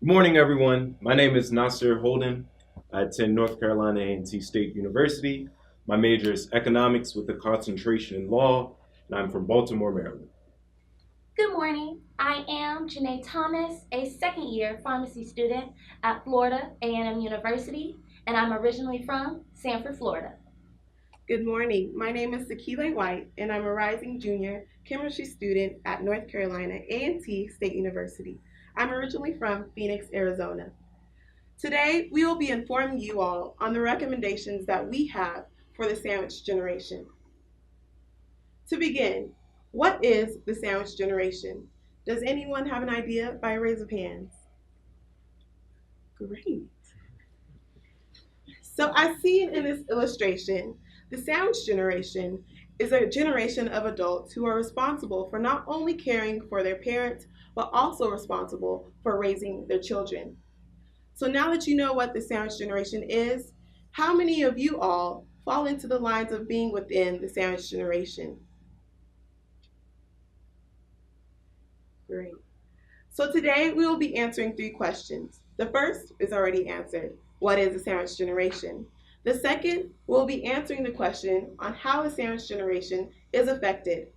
Good morning, everyone. My name is Nasir Holden. I attend North Carolina A&T State University. My major is economics with a concentration in law, and I'm from Baltimore, Maryland. Good morning. I am Janae Thomas, a second year pharmacy student at Florida A&M University, and I'm originally from Sanford, Florida. Good morning. My name is Sakile White, and I'm a rising junior chemistry student at North Carolina A&T State University. I'm originally from Phoenix, Arizona. Today, we will be informing you all on the recommendations that we have for the sandwich generation. To begin, what is the sandwich generation? Does anyone have an idea by a raise of hands? Great. So I see in this illustration, the sandwich generation is a generation of adults who are responsible for not only caring for their parents, but also responsible for raising their children. So now that you know what the sandwich generation is, how many of you all fall into the lines of being within the sandwich generation? Great. So today we will be answering three questions. The first is already answered. What is the sandwich generation? The second, we'll be answering the question on how the sandwich generation is affected.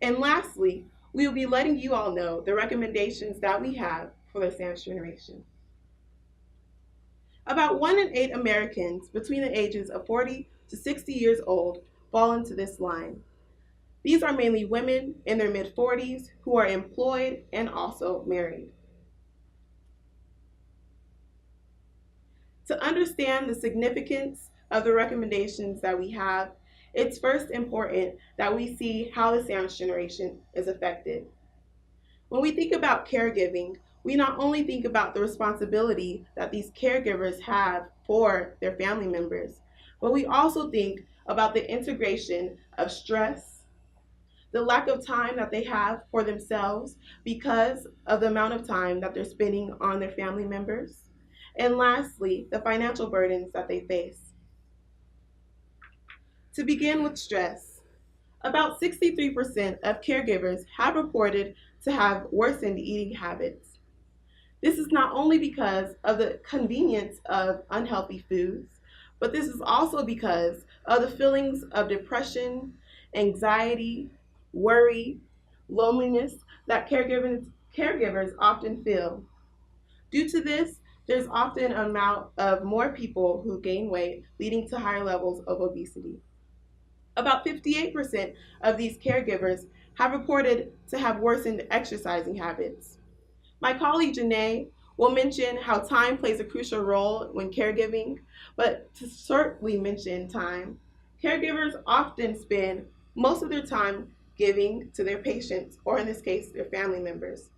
And lastly, we will be letting you all know the recommendations that we have for the sandwich generation. About 1 in 8 Americans between the ages of 40 to 60 years old fall into this line. These are mainly women in their mid-40s who are employed and also married. To understand the significance of the recommendations that we have, it's first important that we see how the sandwich generation is affected. When we think about caregiving, we not only think about the responsibility that these caregivers have for their family members, but we also think about the integration of stress, the lack of time that they have for themselves because of the amount of time that they're spending on their family members, and lastly, the financial burdens that they face. To begin with stress, about 63% of caregivers have reported to have worsened eating habits. This is not only because of the convenience of unhealthy foods, but this is also because of the feelings of depression, anxiety, worry, loneliness that caregivers often feel. Due to this, there's often an amount of more people who gain weight, leading to higher levels of obesity. About 58% of these caregivers have reported to have worsened exercising habits. My colleague Janae will mention how time plays a crucial role when caregiving, but to certainly mention time, caregivers often spend most of their time giving to their patients, or in this case, their family members.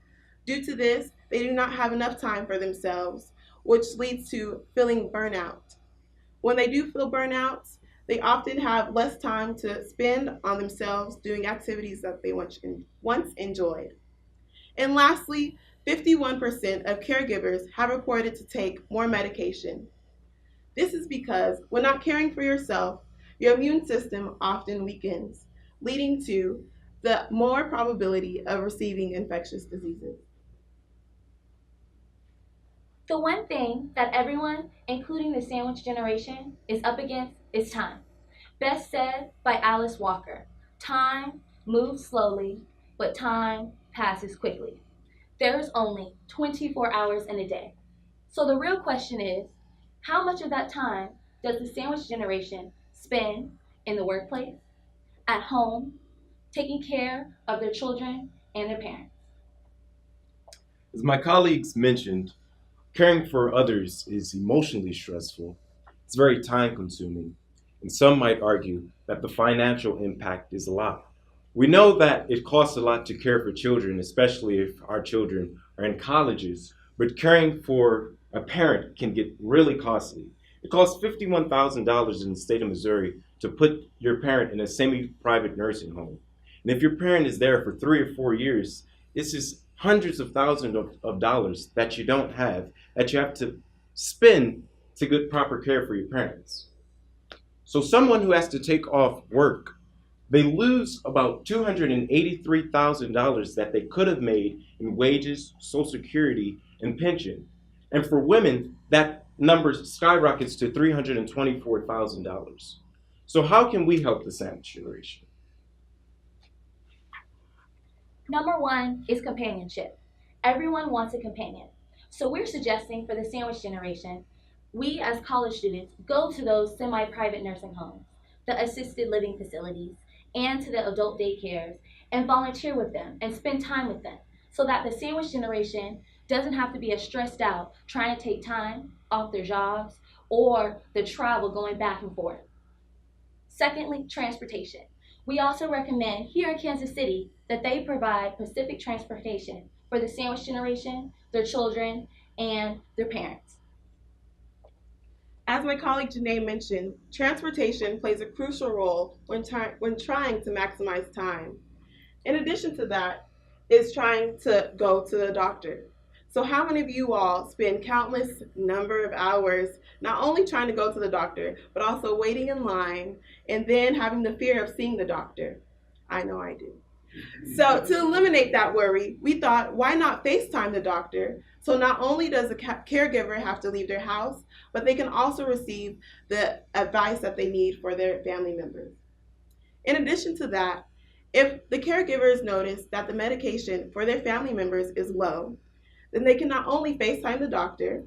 Due to this, they do not have enough time for themselves, which leads to feeling burnout. When they do feel burnout, they often have less time to spend on themselves doing activities that they once enjoyed. And lastly, 51% of caregivers have reported to take more medication. This is because when not caring for yourself, your immune system often weakens, leading to the more probability of receiving infectious diseases. The one thing that everyone, including the sandwich generation, is up against is time. Best said by Alice Walker: time moves slowly, but time passes quickly. There is only 24 hours in a day. So the real question is, how much of that time does the sandwich generation spend in the workplace, at home, taking care of their children and their parents? As my colleagues mentioned, caring for others is emotionally stressful. It's very time consuming, and some might argue that the financial impact is a lot. We know that it costs a lot to care for children, especially if our children are in colleges, but caring for a parent can get really costly. It costs $51,000 in the state of Missouri to put your parent in a semi private nursing home. And if your parent is there for 3 or 4 years, this is hundreds of thousands of dollars that you don't have, that you have to spend to get proper care for your parents. So, someone who has to take off work, they lose about $283,000 that they could have made in wages, Social Security, and pension. And for women, that number skyrockets to $324,000. So how can we help the sandwich generation? Number one is companionship. Everyone wants a companion. So we're suggesting for the sandwich generation, we as college students go to those semi-private nursing homes, the assisted living facilities, and to the adult daycares and volunteer with them and spend time with them so that the sandwich generation doesn't have to be as stressed out trying to take time off their jobs or the travel going back and forth. Secondly, transportation. We also recommend here in Kansas City that they provide Pacific transportation for the sandwich generation, their children, and their parents. As my colleague Janae mentioned, transportation plays a crucial role when trying to maximize time. In addition to that, is trying to go to the doctor. So how many of you all spend countless number of hours not only trying to go to the doctor, but also waiting in line and then having the fear of seeing the doctor? I know I do. So to eliminate that worry, we thought, why not FaceTime the doctor? So not only does the caregiver have to leave their house, but they can also receive the advice that they need for their family members. In addition to that, if the caregivers notice that the medication for their family members is low, then they can not only FaceTime the doctor,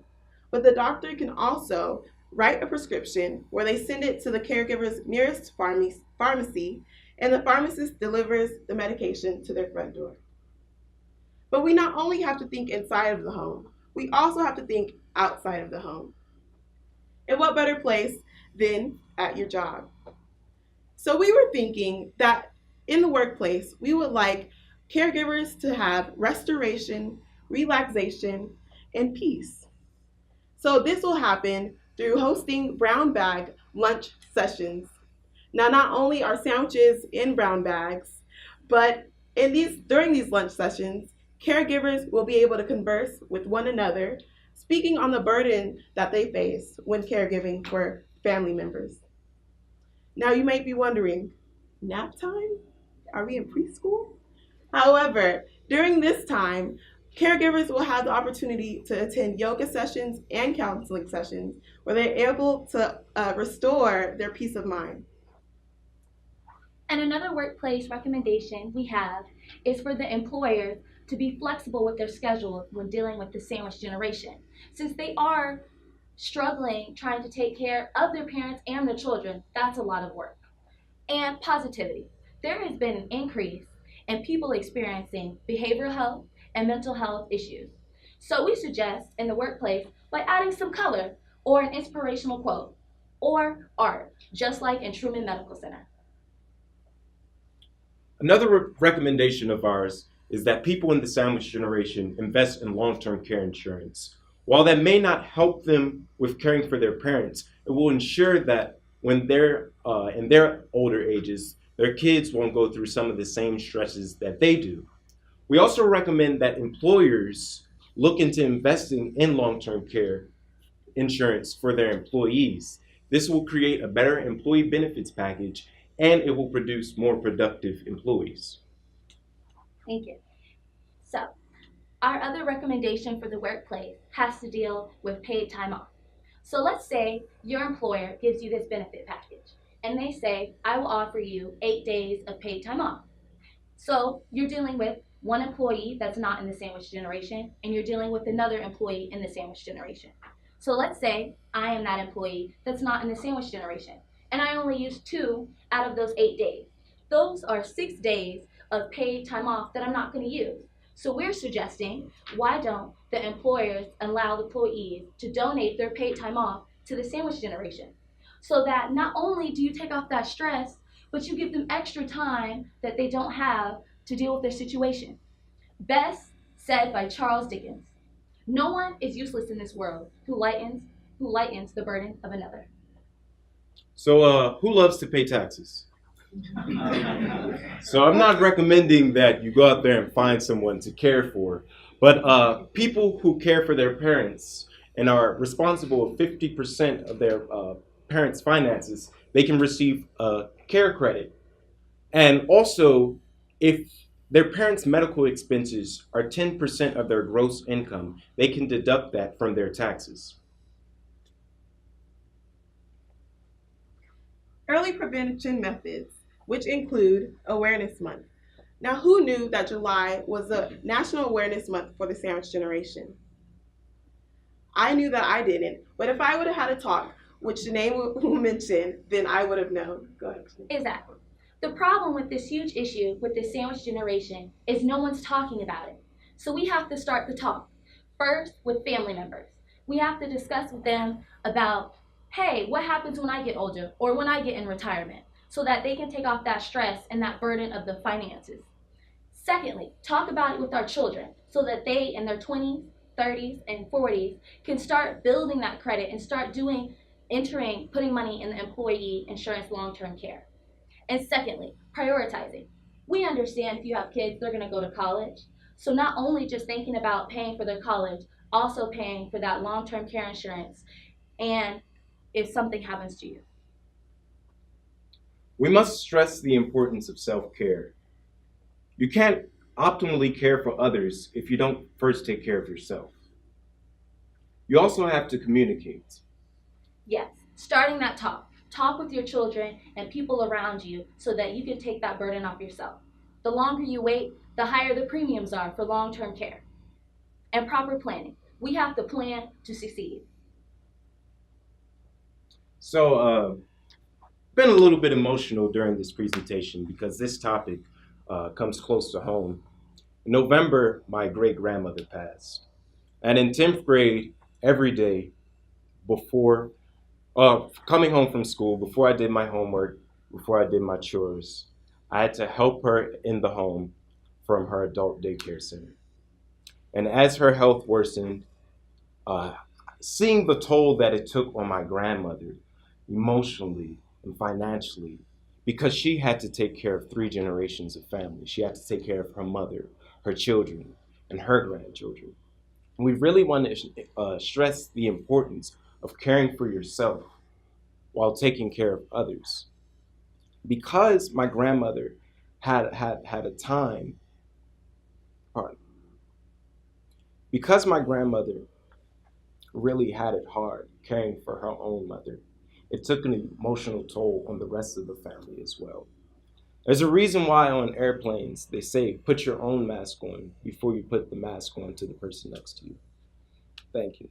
but the doctor can also write a prescription where they send it to the caregiver's nearest pharmacy, and the pharmacist delivers the medication to their front door. But we not only have to think inside of the home, we also have to think outside of the home. And what better place than at your job? So we were thinking that in the workplace, we would like caregivers to have restoration, relaxation, and peace. So this will happen through hosting brown bag lunch sessions. Now, not only are sandwiches in brown bags, but during these lunch sessions, caregivers will be able to converse with one another, speaking on the burden that they face when caregiving for family members. Now, you might be wondering, nap time? Are we in preschool? However, during this time, caregivers will have the opportunity to attend yoga sessions and counseling sessions where they're able to restore their peace of mind. And another workplace recommendation we have is for the employers to be flexible with their schedule when dealing with the sandwich generation, since they are struggling trying to take care of their parents and their children. That's a lot of work. And positivity. There has been an increase in people experiencing behavioral health and mental health issues. So we suggest in the workplace by adding some color or an inspirational quote or art, just like in Truman Medical Center. Another recommendation of ours is that people in the sandwich generation invest in long-term care insurance. While that may not help them with caring for their parents, it will ensure that when they're in their older ages, their kids won't go through some of the same stresses that they do. We also recommend that employers look into investing in long-term care insurance for their employees. This will create a better employee benefits package, and it will produce more productive employees. Thank you. So, our other recommendation for the workplace has to deal with paid time off. So let's say your employer gives you this benefit package, and they say, I will offer you 8 days of paid time off. So you're dealing with one employee that's not in the sandwich generation, and you're dealing with another employee in the sandwich generation. So let's say I am that employee that's not in the sandwich generation, and I only use 2 out of those 8 days. Those are 6 days of paid time off that I'm not going to use. So we're suggesting, why don't the employers allow the employees to donate their paid time off to the sandwich generation, so that not only do you take off that stress, but you give them extra time that they don't have to deal with their situation. Best said by Charles Dickens, no one is useless in this world who lightens the burden of another. So who loves to pay taxes? So I'm not recommending that you go out there and find someone to care for, but people who care for their parents and are responsible for 50% of their parents' finances, they can receive a care credit. And also, if Their parents' medical expenses are 10% of their gross income. They can deduct that from their taxes. Early prevention methods, which include Awareness Month. Now, who knew that July was a National Awareness Month for the sandwich generation? I knew that I didn't, but if I would have had a talk, which Janae will mention, then I would have known. Go ahead. Exactly. The problem with this huge issue with the sandwich generation is no one's talking about it. So we have to start the talk. First, with family members. We have to discuss with them about, hey, what happens when I get older or when I get in retirement, so that they can take off that stress and that burden of the finances. Secondly, talk about it with our children so that they in their 20s, 30s, and 40s can start building that credit and start putting money in the employee insurance long-term care. And secondly, prioritizing. We understand if you have kids, they're going to go to college. So not only just thinking about paying for their college, also paying for that long-term care insurance and if something happens to you. We must stress the importance of self-care. You can't optimally care for others if you don't first take care of yourself. You also have to communicate. Yes, starting that talk. Talk with your children and people around you so that you can take that burden off yourself. The longer you wait, the higher the premiums are for long-term care. And proper planning. We have to plan to succeed. So, been a little bit emotional during this presentation because this topic comes close to home. In November, my great-grandmother passed. And in 10th grade, every day before coming home from school, before I did my homework, before I did my chores, I had to help her in the home from her adult daycare center. And as her health worsened, seeing the toll that it took on my grandmother emotionally and financially, because she had to take care of 3 generations of family. She had to take care of her mother, her children, and her grandchildren. And we really want to stress the importance of caring for yourself while taking care of others. Because my grandmother had a time, because my grandmother really had it hard caring for her own mother, it took an emotional toll on the rest of the family as well. There's a reason why on airplanes they say put your own mask on before you put the mask on to the person next to you. Thank you.